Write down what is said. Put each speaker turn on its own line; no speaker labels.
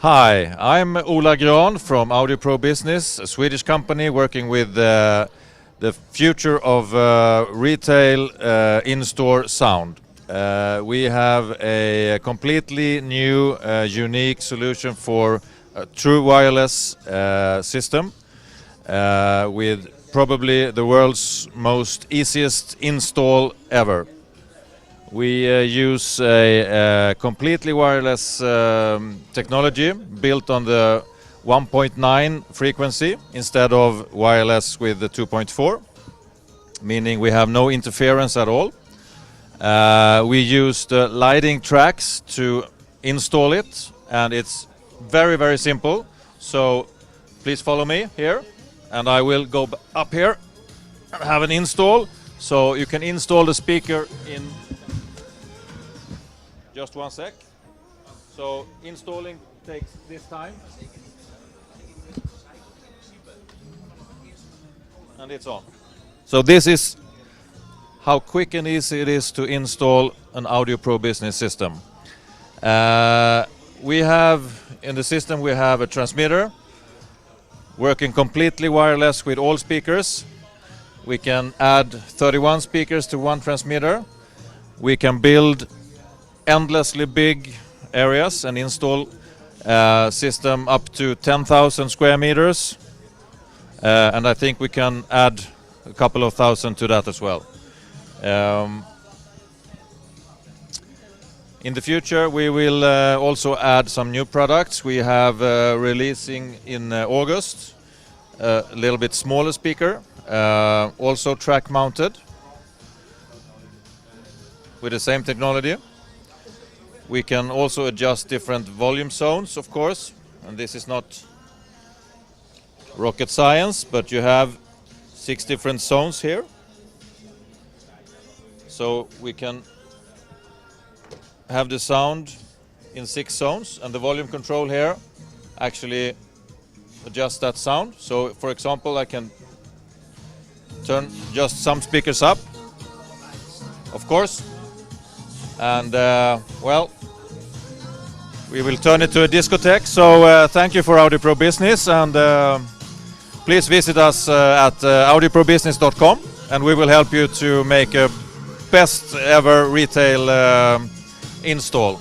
Hi, I'm Ola Gran from Audio Pro Business, a Swedish company working with the future of retail in-store sound. We have a completely new, unique solution for a true wireless system with probably the world's most easiest install ever. We use a completely wireless technology built on the 1.9 frequency instead of wireless with the 2.4, meaning we have no interference at all. We use the lighting tracks to install it, and it's very, very simple. So please follow me here, and I will go up here and have an install. So you can install the speaker in just one sec. So installing takes this time. And it's on. So this is how quick and easy it is to install an Audio Pro Business system. We have in the system a transmitter working completely wireless with all speakers. We can add 31 speakers to one transmitter. We can build endlessly big areas and install a system up to 10,000 square meters. And I think we can add a couple of thousand to that as well. In the future we will also add some new products. We have releasing in August a little bit smaller speaker, also track mounted with the same technology. We can also adjust different volume zones, of course, and this is not rocket science, but you have 6 different zones here. So we can have the sound in 6 zones, and the volume control here actually adjusts that sound. So for example, I can turn just some speakers up, of course, and well, we will turn it to a discotheque. So thank you for Audio Pro Business, and please visit us at audioprobusiness.com, and we will help you to make a best ever retail install.